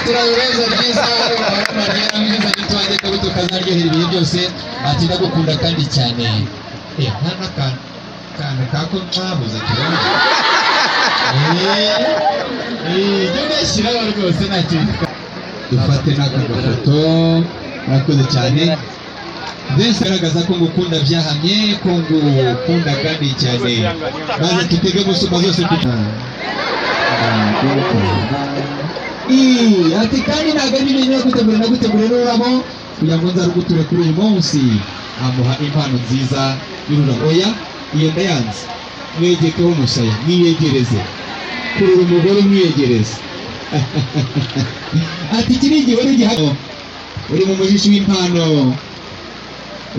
turabibaza byiza Mariya mwiza nitwaje ko tukazaryohera ibihe byose ati ndagukunda kandi cyane hana kana kako mwabuze tubona ndashyira rwose ntacyo dufate n'akafoto murakoze cyane Vince garagaza ko ngukunda byahamye ko ngukunda kandi cyane maze tutege gusoma zose ati kandi ntabwo ari ibintu nagutegura n'ururabo kugira ngo nzaruguture kuri uyu munsi amuha impano nziza y'ururabo oya iyo ndayanze mwegekeho umusaya mwiyegereze kurura umugore mwiyegereze ati iki ni igihe wari gihano uri mu mujisho w'impano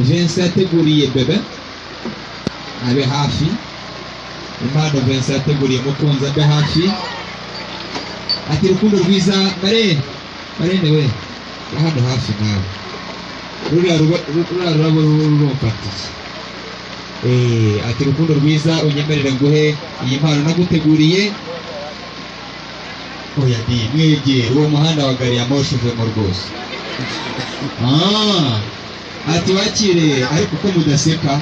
Vince yateguriye bebe abe hafi impano Vince yateguriye mukunzi abe hafi ati rukundo rwiza Marene we hano hafi nawe ruriya rurabo rurumfatiye ati rukundo rwiza unyemerere nguhe iyi mpano naguteguriye oya di mwegere uwo muhanda wa gari ya moshi uvemo rwose ati wakire ariko uko mudaseka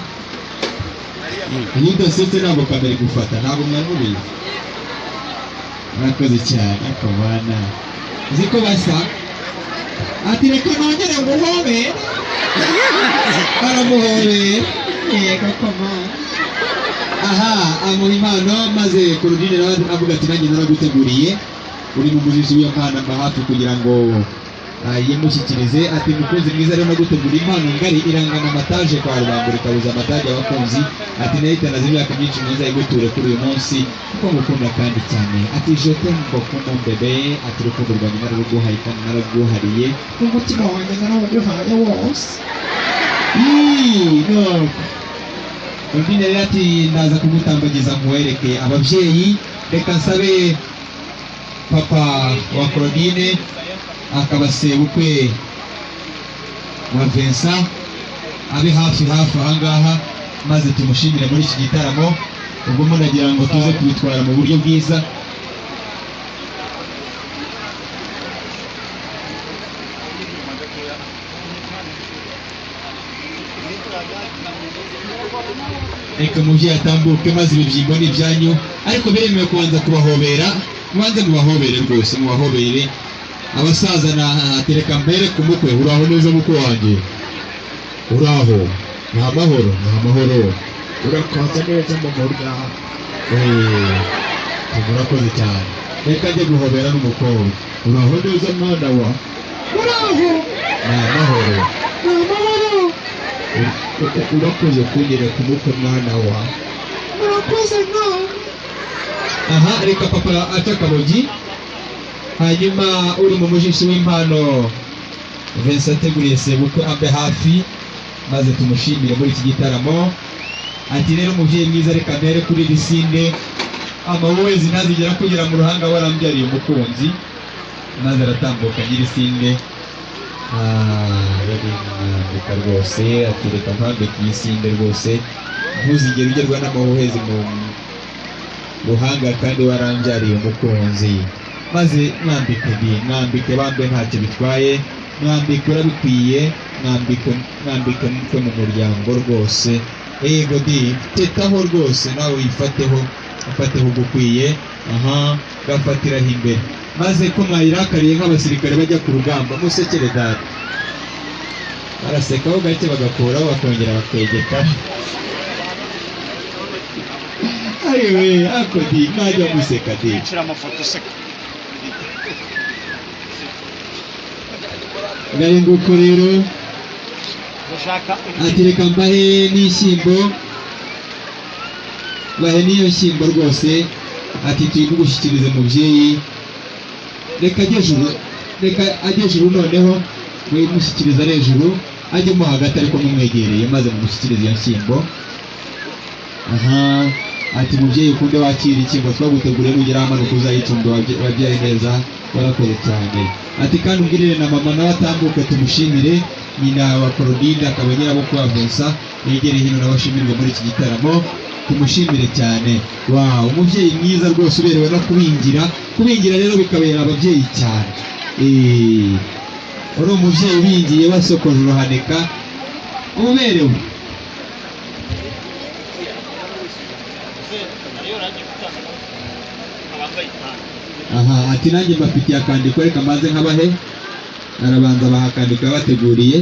iyo udasetse ntabwo kamera igufata ntabwo mwamubiye murakoze cyane ako bana uzi ko basa ati reka nongere nguhobe baramuhobeye yego koma aha amuha impano maze ku rudini nawe avuga ati nanjye naraguteguriye uri mu mujiji w'iyo mpano mba hafi kugira ngo yimushyikirize ati mukunzi mwiza rero nagutegura impano ngari irangana amataje kwa rubangura ikabuza amataje y'abakunzi ati nayitanaze imyaka myinshi mwiza iguture kuri uyu munsi kuko ngukunda kandi cyane ati jote mbokunda mbebe ati urukundo rwanjye nararuguhaye kandi nararuguhariye umutima wanjye nararuguhaye wose undi rero ati ndaza kumutambagiza muwereke ababyeyi reka nsabe papa wa Claudine akaba sebukwe wa Vincent abe hafi ahangaha maze tumushimire muri iki gitaramo ubwo munagira ngo tuze kubitwara mu buryo bwiza reka umubyeyi atambuke maze ibibyimbo ni ibyanyu ariko biremewe kubanza kubahobera mubanze mubahobere rwose mubahobere abasaza na tereka mbere ku mukwe uraho neza mukwe wanjye uraho nta mahoro urakaza neza mu muryango murakoze cyane reka njye guhobera n'umukobwa uraho neza mwana wa uraho nta mahoro urakoze kugera ku mukwe mwana wa urakoze nawe aha reka papa aca akabogi hanyuma uri mu mujisho w'impano Vincent ateguriye sebukwe abe hafi maze tumushimire muri iki gitaramo ati rero umubyeyi mwiza reka mbere kuri risinde amawezi ntazigera kugera mu ruhanga warambyariye umukunzi maze aratambuka nyirisinde reka rwose ati reka mpambike iyi sinde rwose ntuzigere ugerwa n'amawezi mu ruhanga kandi warambyariye umukunzi maze mwambike bambe ntacyo bitwaye mwambike urabikwiye mwambike mutwe mu muryango rwose ego di tetaho rwose nawe uyifateho ufateho ugukwiye aha gafatiraho imbere maze ko mwayirakariye nk'abasirikare bajya ku rugamba musekere data barasekaho gake bagakuraho bakongera bakegeka ayiwe ako di najya museka di amafoto seka ngahe nguko rero ati reka mbahe n'ishyimbo, bahe n'iyo shyimbo rwose, ati tuyigushyikirize mubyeyi, reka ajye juru noneho muyimushyikiriza ari hejuru, ajyemo hagati ariko mumwegereye maze mumushyikirize iyo nshyimbo. Aha ati mubyeyi ukunde wakira inshyimbo twaguteguriye, nugera amanuka uzayitunga wabyaye neza, warakoze cyane. Ati kandi ubwirire na mama nawe atambuke tumushimire, nyina wa Korodine akaba nyirabukwe wa Vincent, yegere hino nawe ashimirwa muri iki gitaramo, tumushimire cyane. Wow, umubyeyi mwiza rwose uberewe no kubingira rero bikabera ababyeyi cyane. Uri umubyeyi ubingiye wasokoje uruhanika uberewe. Aha ati nanjye mbafitiye akandiko, reka maze nkabahe. Arabanza baha akandiko yabateguriye.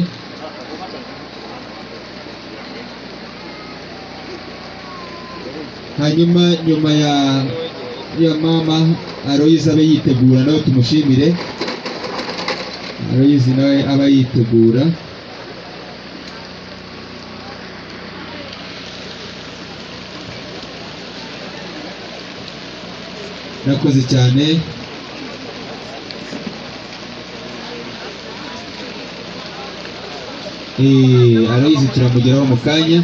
Hanyuma nyuma ya mama Aloyizi abe yitegura nawe tumushimire. Aloyizi nawe aba yitegura. Nakoze cyane. Aloyizi turamugeraho mu kanya,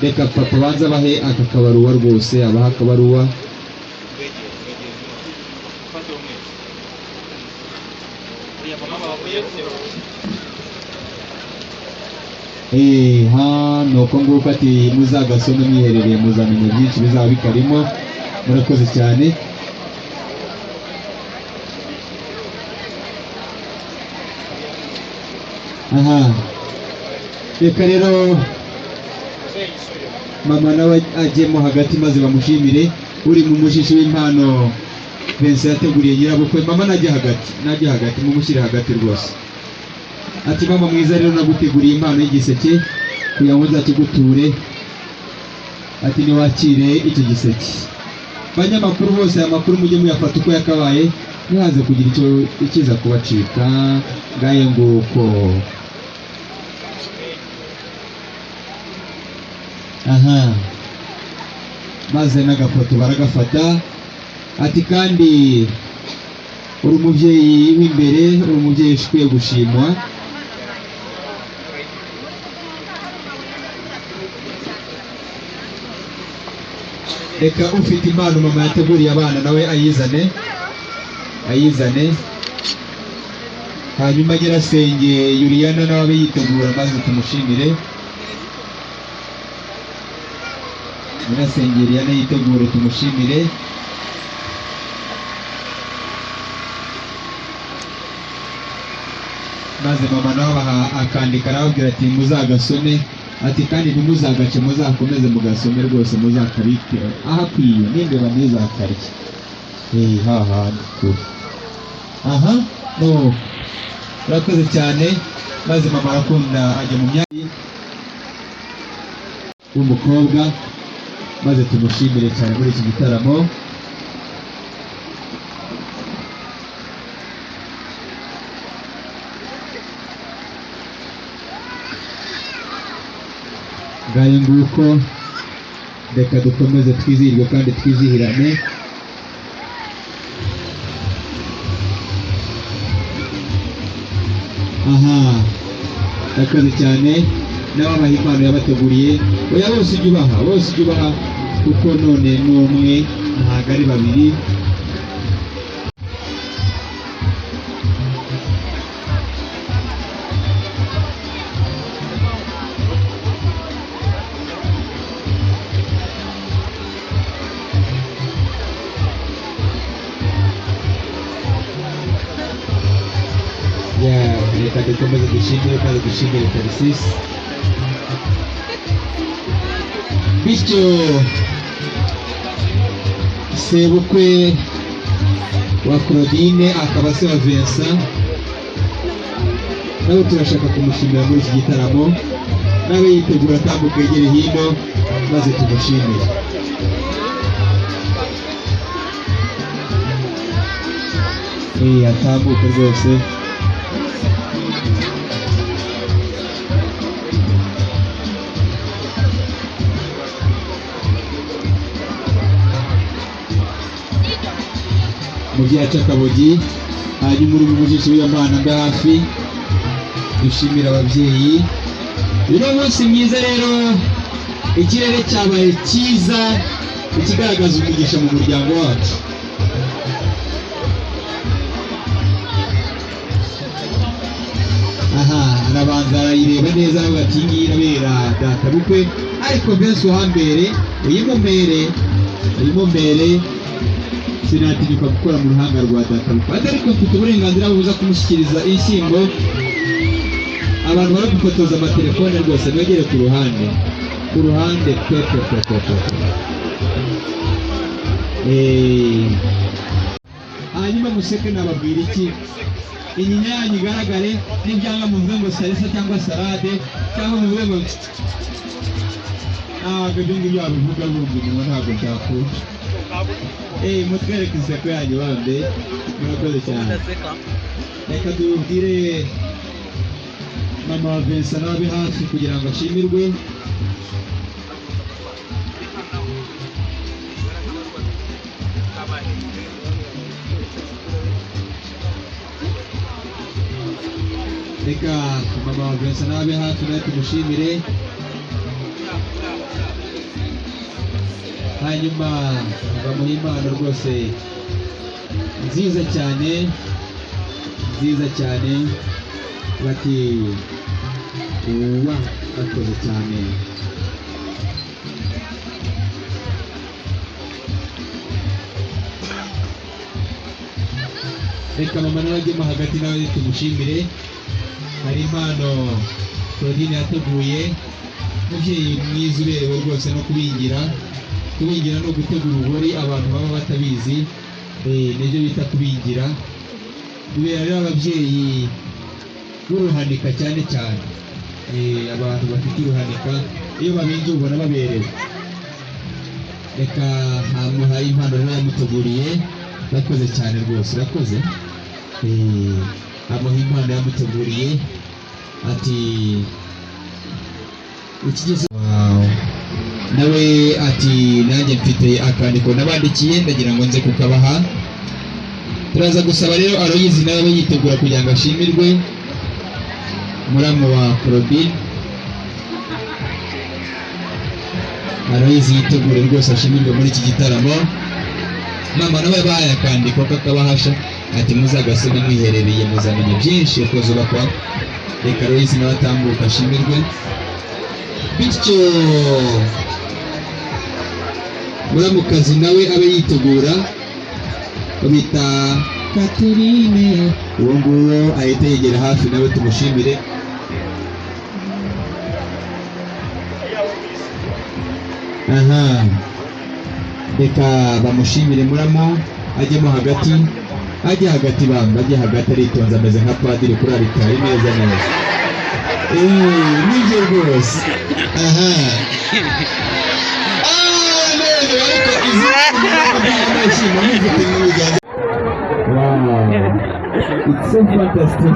reka papa banza abahe aka kabaruwa rwose, abaha akabaruwa. Nuko nguko ati muzagasome mwiherereye muzamenya byinshi bizaba bikarimo. Murakoze cyane. Aha reka rero mama nawe ajyemo hagati maze bamushimire. Uri mu mushishi w'impano Vincent yateguriye nyirabukwe, mama najya hagati mumushyire hagati rwose. Ati mama mwiza rero naguteguriye impano y'igiseke kugira ngo nzakiguture, ati niwakire icyo giseke. Banyamakuru bose aya makuru mujye muyafata uko yakabaye, ntihaze kugira icyo ikiza kubacika. Ngaye nguko. Aha maze n'agafoto baragafata. Ati kandi uri umubyeyi w'imbere, uri umubyeyi ukwiye gushimwa. Reka ufite impano mama yateguriye abana nawe ayizane. Hanyuma nyirasenge Juliana nawe abe yitegura maze tumushimire. Nyirasenge Juliana yitegure tumushimire. Maze mama nawe baha akandika arababwira ati muzagasome, ati kandi ntimuzagace muzakomeze mugasome rwose, muzakabike ahakwiye n'imbeba ntizakarye. Haha kure. Aha urakoze cyane. Maze mama arakunda ajya mu myanya w'umukobwa, maze tumushimire cyane muri iki gitaramo. Ngaye nguko, reka dukomeze twizihirwe kandi twizihirane. Aha urakoze cyane. N'ababaha impano yabateguriye, oya bose ujye ubaha kuko none n'umwe ntabwo ari babiri. Reka dukomeze dushimire kandi dushimire Tarisisi. Bityo sebukwe wa Claudine akaba se wa Vincent nawe turashaka kumushimira muri iki gitaramo, nawe yitegura atambuka yegere hino maze tumushimire. atambuke rwose. Umubyeyi aca akabogi, hanyuma uri mu jisho w'iyo mpano mbe hafi dushimira ababyeyi. Uno munsi mwiza rero, ikirere cyabaye cyiza, ikigaragaza umugisha mu muryango wacu. Aha, arabanza arayireba neza avuga ati ngiyi irabera data bukwe, ariko mbese uhambere uyimumbere sinatinyuka gukora mu ruhanga rwa data bukwe. Ariko mfite uburenganzira buza kumushyikiriza inshyimbo. Abantu bari gufotoza amatelefone rwose mwegere ku ruhande hanyuma museke nababwira iki, inyinya yanyu igaragare, n'ibyanga muvuge ngo salisa cyangwa salade cyangwa muvuge ngo ntabwo ibyo ngibyo wabivuga bumva inyuma ntabwo byakunda. Mutwereke inseko yanyu bambe, murakoze cyane. Reka tubwire mama wa Vincent nabe hafi kugira ngo ashimirwe. Reka mama wa Vincent nabe hafi nawe tumushimire. Hanyuma bamuha impano rwose nziza cyane bati uwa bakoze cyane. Reka mama nawe ajyemo hagati nawe tumushimire. Hari impano Claudine yateguye, umubyeyi mwiza uberewe rwose no kubingira ni ugutegura ubugori. Abantu baba batabizi nibyo bita kubingira. Bibera rero ababyeyi b'uruhanika cyane abantu bafite uruhanika, iyo babingiye ubona baberewe. Reka hamuhaye impano rero yamuteguriye, urakoze cyane rwose, urakoze. Amuha impano yamuteguriye ati ukigeze nawe ati nanjye mfite akandiko nabandikiye ndagira ngo nze kukabaha. Turaza gusaba rero Aloyizi nawe abe yitegura kugira ngo ashimirwe, muramu wa Claudine. Aloyizi yitegure rwose ashimirwe muri iki gitaramo. Mama nawe bahaye akandiko kakabahasha ati muzagasome mwiherereye muzamenye byinshi uko zubakwa. Reka Aloyizi nawe atambuka ashimirwe, bityo muramukazi nawe abe yitegura. Bita Catherine, uwo nguwo ahita yegera hafi nawe tumushimire. Reka bamushimire muramo, ajyemo hagati, ajye hagati aritonze ameze nka padiri kuri aritari neza. Nibyo rwose. Wow, it's so fantastic.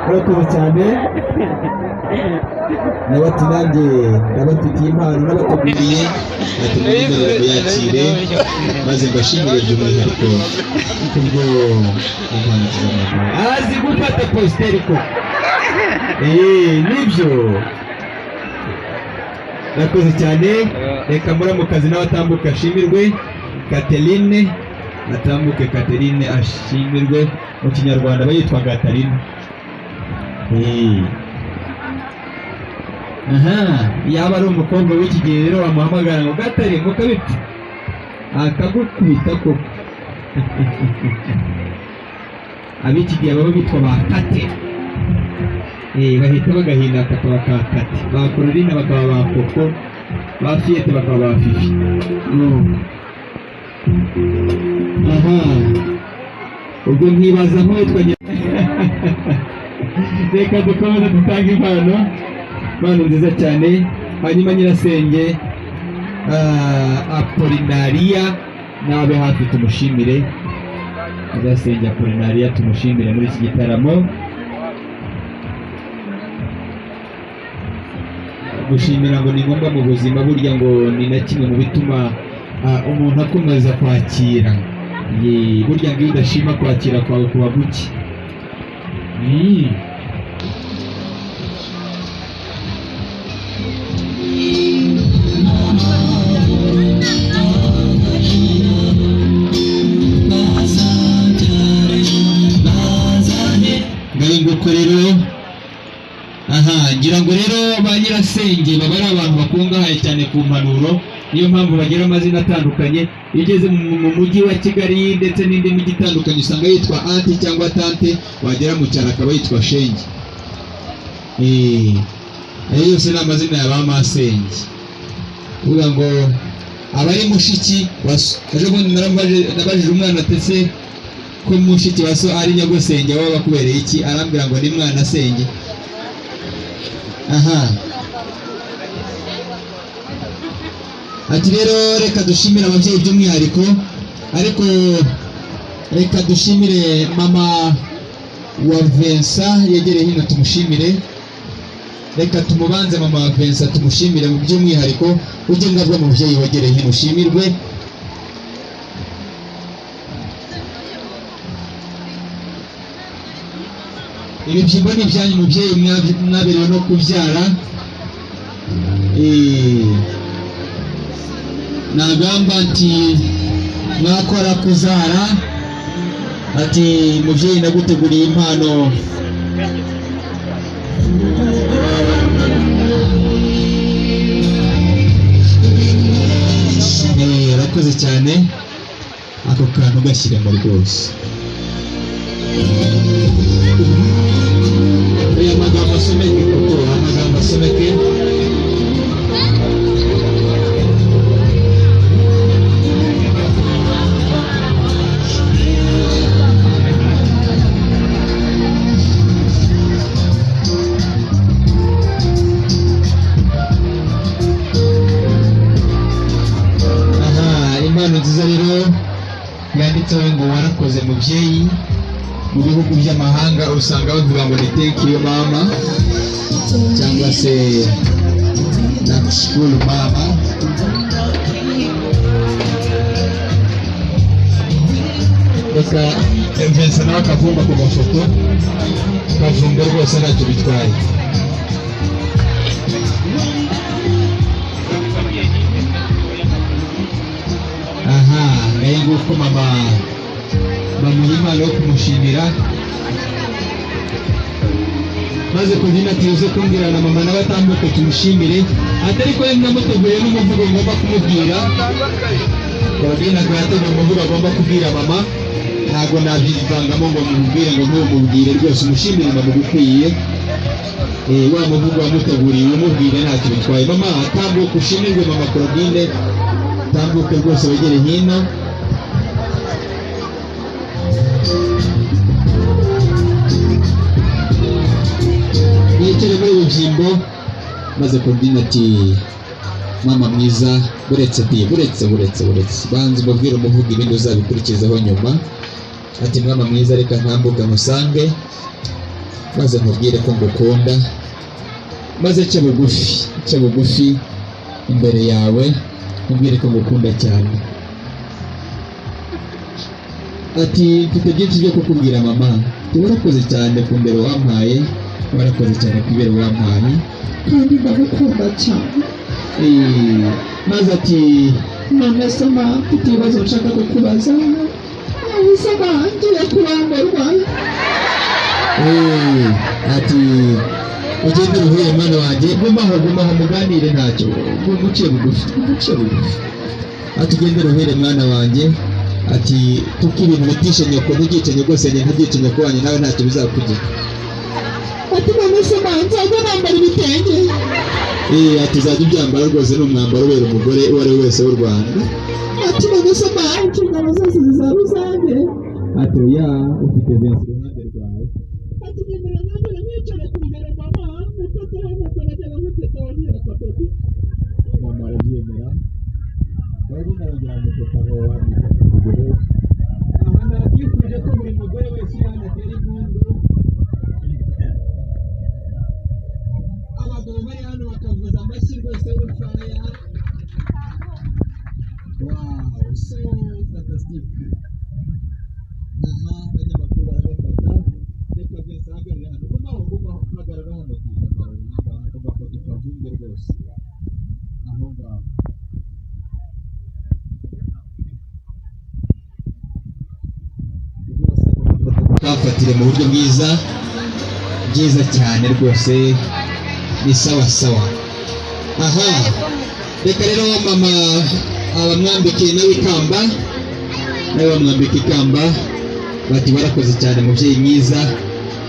Urakoze cyane. Nabati nanjye ndabafitiye impano n'abateguriye, atumenyerere muyakire maze mbashimire by'umwihariko kubwo impano z'amaguru. Azi gufata posteri ko. Nibyo. Urakoze cyane. Reka muramukazi nawe atambuka ashimirwe. Catherine atambuke, Catherine ashimirwe. Mu kinyarwanda bayitwa Gatarina. Yaba ari umukobwa w'iki gihe rero wamuhamagara ngo Gatari mukabipfa akagukubita koko. Ab'iki gihe baba bitwa ba Kate, bahita bagahina bakaba ka Kate, ba Claudine bakaba ba Koko, ba Fiete bakaba ba Fifi. Ubwo nkibaza nk'uwitwa reka dukomeze dutanga impano nziza cyane. Hanyuma nyirasenge Apolinaria nabe hafi tumushimire Nyirasenge Apollinaria tumushimire muri iki gitaramo. Gushimira ngo ni ngombwa mu buzima, burya ngo ni na kimwe mu bituma umuntu akomeza kwakira. Burya ngo iyo udashima kwakira kwawe kuba guke. Nguko rero ngira ngo rero ba nyirasenge baba ari abantu bakungahaye cyane ku mpanuro, niyo mpamvu bagira amazina atandukanye. Iyo ugeze mu mujyi wa Kigali ndetse n'indi mijyi itandukanye usanga yitwa anti cyangwa tante, wagera mu cyaro akaba yitwa shenge. Ayo yose ni amazina ya ba masenge. Uvuga ngo abari mushiki ejo bundi nabajije umwana atese ko mushiki wa so ari nyagosenge waba kubereye iki, arambwira ngo ni mwana senge. Ati rero reka dushimire ababyeyi by'umwihariko, ariko reka dushimire mama wa Vincent yegereye hino tumushimire. Reka tumubanze mama wa Vincent tumushimire mu by'umwihariko, ujye ngabwa mubyeyi wegereye hino ushimirwe. Ibibyimbo ni ibyanyu mubyeyi mwaberewe no kubyara. Nagamba ati mwakora kuzara, ati mubyeyi naguteguriye impano. Urakoze cyane, ako kantu gashyiremo rwose. Aya magambo asomeke koko, amagambo asomeke. Impano nziza rero yanditseho ngo warakoze mubyeyi. Mu bihugu by'amahanga usanga bavuga ngo ni thank you mama, cyangwa se nakushukuru mama. Reka Vincent nawe akavumba ku mafoto, kavumba rwose ntacyo bitwaye. Ngaye nguko mama bamuha impano yo kumushimira, maze kugira ati uze kumbwira na mama nawe atambuke tumushimire. Atari ko namuteguye n'umuvugo ngomba kumubwira, Claudine ngo yateguye umuvugo agomba kubwira mama, ntabwo nabyivangamo ngo mubwire ngo ntumubwire, rwose umushimire mama ugukwiye. Wa muvugo wamuteguriye umubwire ntacyo bitwaye. Mama atambuke ushimirwe mama Claudine, tambuke rwose wegere hino. Yicare muri ububyimbo, maze Claudine ati mama mwiza, buretse banze umubwire umuvuga ibindi uzabikurikizaho nyuma. Ati mama mwiza reka ntambuke musange, maze mubwire ko ngukunda, maze cyo bugufi imbere yawe mubwire ko ngukunda cyane. Ati mfite byinshi byo kukubwira mama, warakoze cyane ku mbere wampaye, warakoze cyane ku ibere wampaye, kandi ndagukunda cyane. Maze ati none soma mfite ibibazo nshaka kukubaza, ubusaba ngiye kurangurwa. Ati ugende uruhuye mwana wanjye, gumaho muganire ntacyo, guciye bugufi. Ati ugende uruhuye mwana wanjye, ati kuko ibintu bitishe nyoko ntibyicenye rwose, njye ntibyice nyoko wanjye nawe ntacyo bizakugira. Ati none soma nzajya nambara ibitenge. Ati uzajya ubyambara rwose, ni umwambaro ubera umugore uwo ari we wese w'u Rwanda. Ati none soma inshingano zose zizaba izanjye. Ati oya, ufite benshi iruhande rwawe. Ati nyemerera nambara nkwicara ku mbere mama, mutataho mukoragera mutataho papa. Mama arabyemera, bari narangira mutataho wamwita. abanyamakuru barabafata reka beza hagarara hano kuko naho ugomba guhagarara hano ugafoto ukavumbe rwose aho ngaho kafatire mu buryo bwiza cyane rwose ni sawa sawa. Aha reka rero mama abamwambike nawe ikamba nawe bamwambika ikamba bati barakoze cyane mubyeyi mwiza,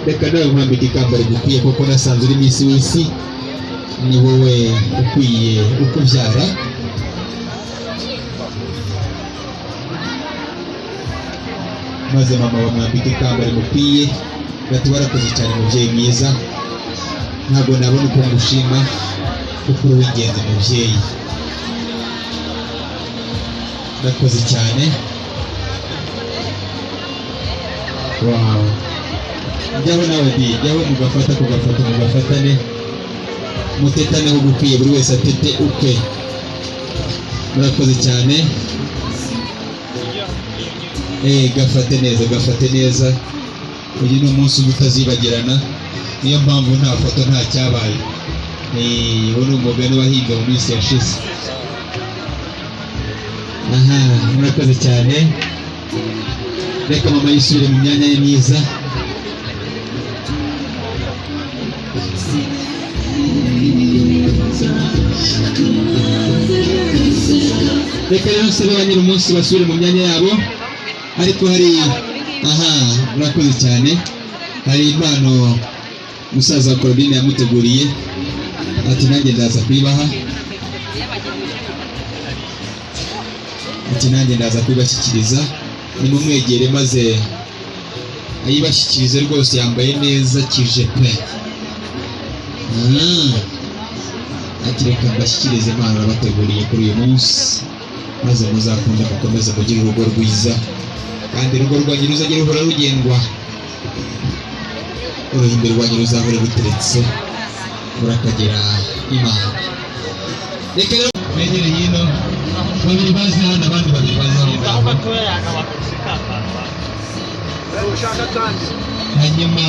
reka nawe mwambika ikamba rigukwiye kuko nasanze uri minsi w'isi, ni wowe ukwiye ukubyara. Maze mama bamwambika ikamba rigukwiye bati barakoze cyane mubyeyi mwiza, ntabwo nabona uko ngushima kuko uri uw'ingenzi mubyeyi, urakoze cyane. Wow, jyaho nawe di jyaho mugafatane mutetane aho gukwiye, buri wese atete ukwe, murakoze cyane. Gafate neza uyu ni umunsi utazibagirana, niyo mpamvu nta foto nta cyabaye. Uwo ni umugani wahimbwe mu minsi yashize. Aha murakoze cyane, reka mama yisubire mu myanya ye myiza. Reka rero nsabe ba nyiri umunsi basubire mu myanya yabo, ariko hari murakoze cyane, hari impano musaza wa Claudine yamuteguriye, ati nanjye ndaza kuyibaha, kubashyikiriza. Nimumwegere maze ayibashyikirize rwose, yambaye neza kije pe. Ati reka mbashyikirize impano bateguriye kuri uyu munsi, maze muzakunde mukomeze mugire urugo rwiza, kandi urugo rwanyu ruzajya ruhora rugendwa, uruhimbi rwanyu ruzahora ruteretse, murakagera Imana. Reka rero mwegere hino, babiri bazi hano, abandi babiri bazi hano, hanyuma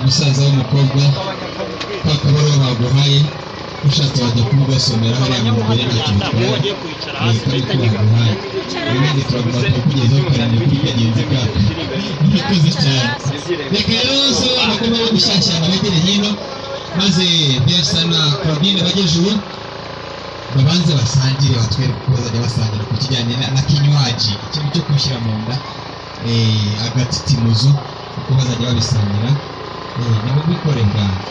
musaza w'umukobwa kwa kabaro baguhaye, ushatse wajya kugasomera hariya mu mbere ntacyo bitwaye, kari kubaguhaye ibindi turagomba kukugezaho kandi kuri kagenzi kacu. Murakoze cyane. Reka rero so abagomba bo gushyashyana begere hino, maze Bersa na Claudine bageze ubu babanze basangire, batwereke uko bazajya basangira ku kijyanye na kinywaji, ikintu cyo gushyira mu nda, agatitimuzo, uko bazajya babisangira. Nabo bikore bwangu.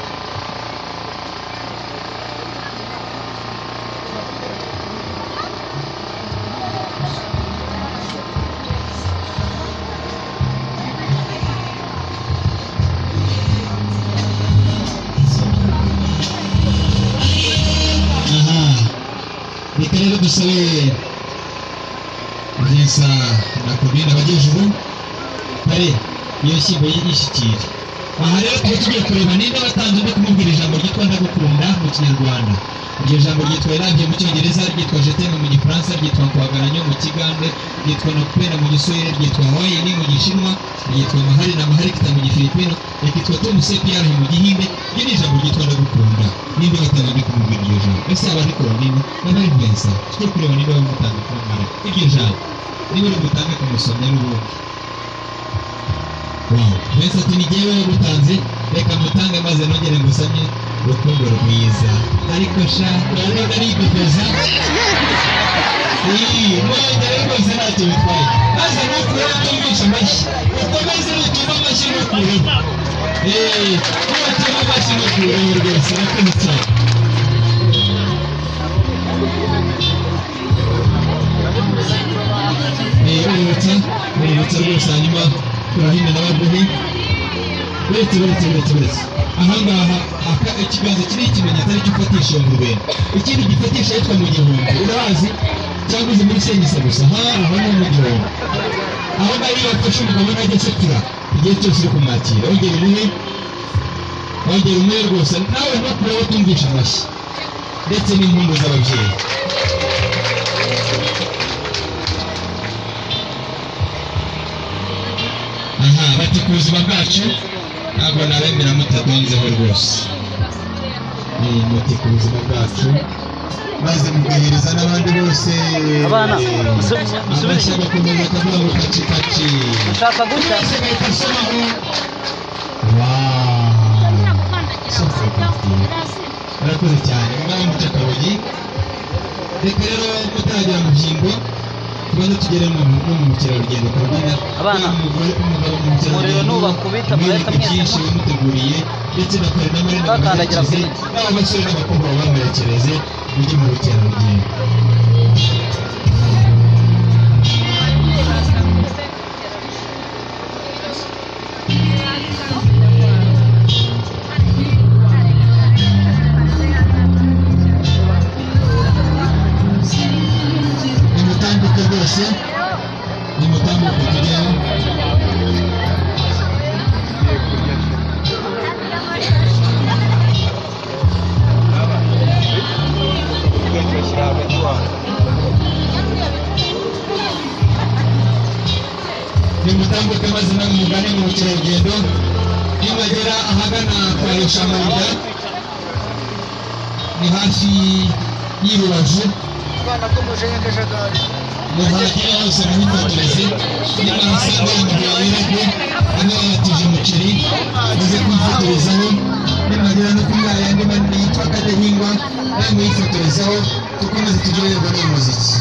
Reka rero dusabe Bersa na Claudine bageze ubu kare iyo nshyimbo yishyikira. Aha rero tuba tugiye kureba ninde watanze undi kumubwira ijambo ryitwa ndagukunda mu Kinyarwanda. Iryo jambo ryitwa irambye mu Cyongereza, ryitwa je t'aime mu Gifaransa, ryitwa kwagaranya mu Kigande, ryitwa nakupenda mu Giswahili, ryitwa Hawaii ni mu Gishinwa, ryitwa mahari na mahari kita mu Gifilipino, ryitwa tumusepiyahi mu Gihinde. Iryo ni ijambo ryitwa ndagukunda. Ninde watanze undi kumubwira iryo jambo? Ese abari Claudine n'abari Bersa, tujye kureba ninde wamutanze kumubwira iryo jambo, niba uri butange kumusomya n'ubundi. Wow, Bersa ati ni jyewe wagutanze, reka mutange maze nongere ngusomye urukundo rwiza. Ariko sha urabona ari igufeza, mwongere rwose ntacyo bitwaye, maze nukure utumvisha amashyi, ukomeze utuma amashyi nukureho, utuma amashyi nukureho rwose. Urakoze cyane. Uributsa rwose, hanyuma turahina n'abaguhi. Uretse ahangaha ikiganza kiri ikimenyetso aricyo ufatisha iyo ngurube, ikindi gifatisha yitwa mu gihumbi, urahazi cyangwa uzi muri Senyisa gusa? Aho ni mu gihumbi. wafashe umugabo najya asekura igihe cyose uri kumwakira wongera umuhe rwose nawe ntukure wo tumvisha amashyi ndetse n'impundu z'ababyeyi. aha bati ku buzima bwacu ntabwo nabemera mutagonzeho rwose. muti ku buzima bwacu maze mugahereza n'abandi bose. abana amashyi agakomeza akavuga ngo kaci kaci ushaka gutya wese agahita asomaho. murakoze cyane ngaho muca akabogi. reka rero mutaragera mu byimbo tubanza tugere mu mukerarugendo kubyina abana umuriro nubakubita murahita byinshi bimuteguriye ndetse na kare na marina bakandagira baherekeze n'abo basore n'abakobwa bamuherekereze ujye mu bukerarugendo. nimutambuke rwose nimutambuke tujyeho. nimutambuke maze namwe mugane mu bukerarugendo. nimagera ahagana kwa Rushamarida ni hafi y'Irubavu muhagere hose muhifotoreze. nimwahasanga umugabo w'irage ane yatije umuceri muze kwifotorezaho. nimagera no kuri yandi manini yitwa Kadahingwa nawe muyifotorezaho kuko maze turyoherwa n'umuziki.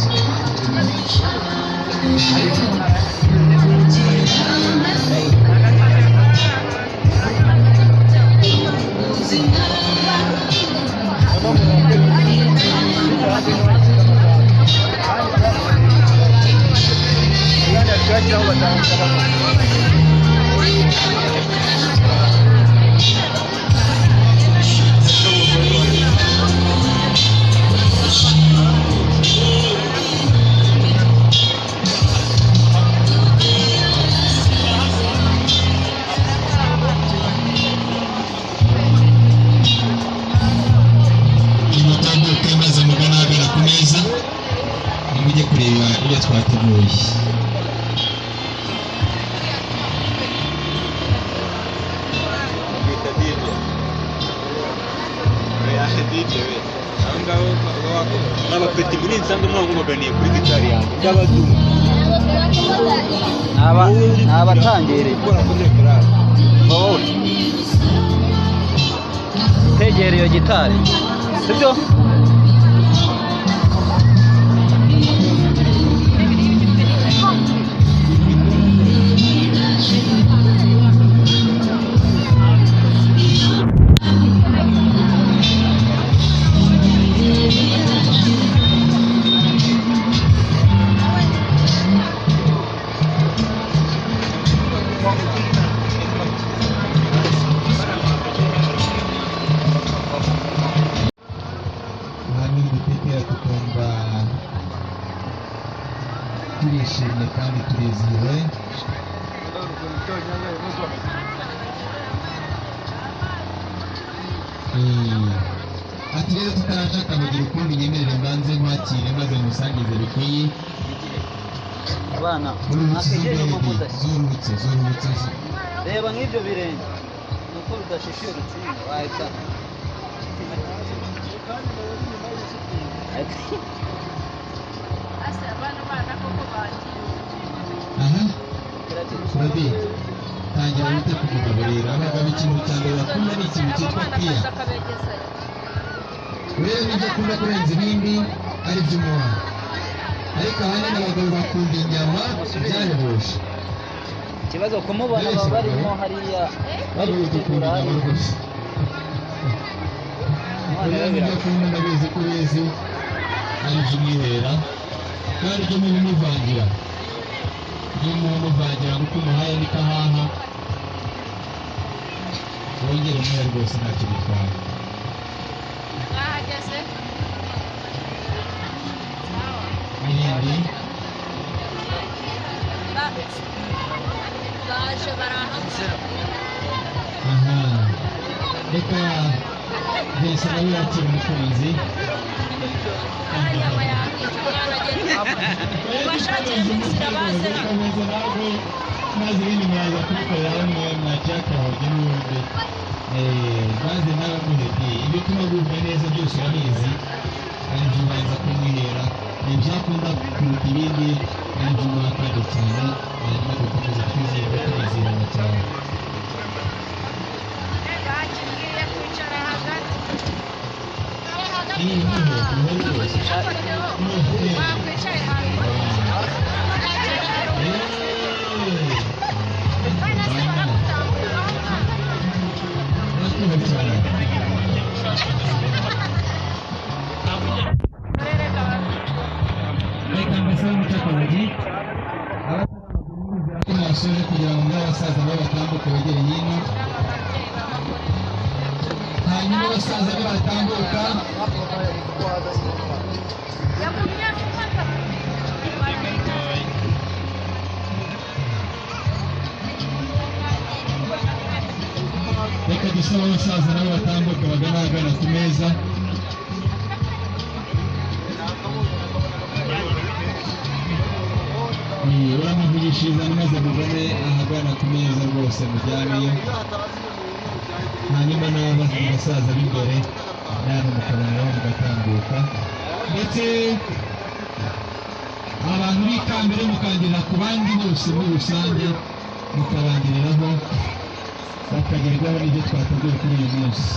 nimutambuke maze mugane ahagana ku meza nimujye kureba ibyo twateguye. n'abapeti muri nsanga mwamubaganiye kuri gitari yanjye by'abaduru abatangereye wowe tegera iyo gitari sibyo. tukumva turishimye kandi turizihiwe. ati rero tutarashaka mugira ukundi nyemerere mbanze nkwakire maze musangize bikwiye. abana zuruhutse reba nk'ibyo birenge nuko bidashishiye urutsinga wahita aha Freddy tangira wite ku mugabo rero abagabo ikintu cya mbere bakunda ni ikintu cyitwa piya. rero nibyo akunda kurenza ibindi ari by'umuha ariko ahanini abagabo bakunda inyama byahebuje. ikibazo kumubona baba barimo hariya bari gutegura inyama rwose. rero nibyo akunda ndabizi ko ubizi ari iby'umwihera kandi ibyo mubimuvangira kuko umuhaye ni kahaha wongera umuhe rwose ntacyo bitwara. mwahageze n'ibindi aha reka Vincent nawe yakira umukunzi maze ibindi mwaza kubikorera hamwe mwashaka wajya n'ubundi maze nawe muhebye ibituma bumva neza byose urabizi aribyo ubanza kumwihera ibyakunda kuruta ibindi aribyo mwakanda cyane hanyuma dukomeza twizeye ko tunezerana cyane iyi niho rwose reka mbese umucakabugi abasoje kugira ngo n'abasaza nabo batambuke begere hino hanyuma abasaza nibatambuka reka dusaba abasaza nabo batambuka bagana ahagana ku meza uramuvugishiriza maze mugane ahagana ku meza rwose mujyaneyo hanyuma n'abasaza b'imbere namwe mukaboneraho mugatambuka ndetse abantu b'ikambere mukangirira ku bandi bose muri rusange mukabangiriraho bakagerwaho n'ibyo twateguye kuri uyu munsi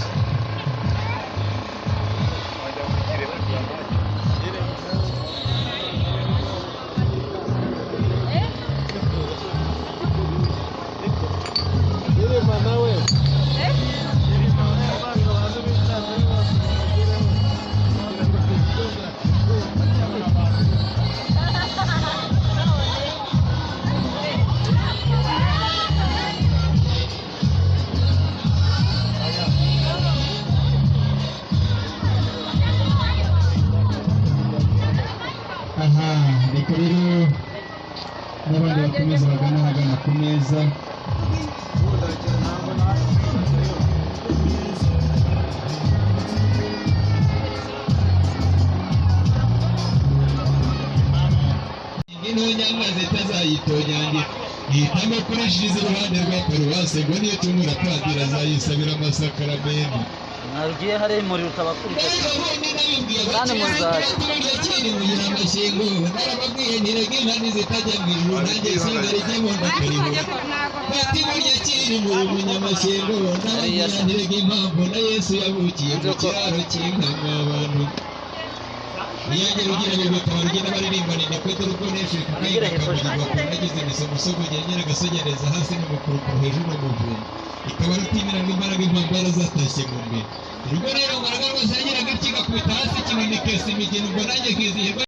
aha reka rero n'abandi bakomeza bagana ahagana ku meza ino nyama zitazayitonyangira ihitamo kurishiriza iruhande rwa paruwase ngo niyo tumura padiri azayisabira amasakaramentu nagiye hari muri utabakuriye kandi muzaje mugira amashyengo narababwiye ntirege inani zitajya mu ijuru nanjye singarijyemo ndakaribura bati burya kiri muri munyamashyengo nababwira ntirege impamvu na Yesu yavukiye mu kiraro cy'inka mw'abantu iyagera ugira ngo bikaba rugenda baririmbana indekwe dore uko neshe kukayiga kamugira bakuru nagize imisomusogo nyanyera agasogereza hasi n'umukurukuru hejuru n'umuvunyi ikaba rutimirana imbaraga impambara zatashye mu mbere ubwo rero ngaragara rwose yagira agakiga kubita hasi kinini kese imigeni ubwo nanjye nkizihirwa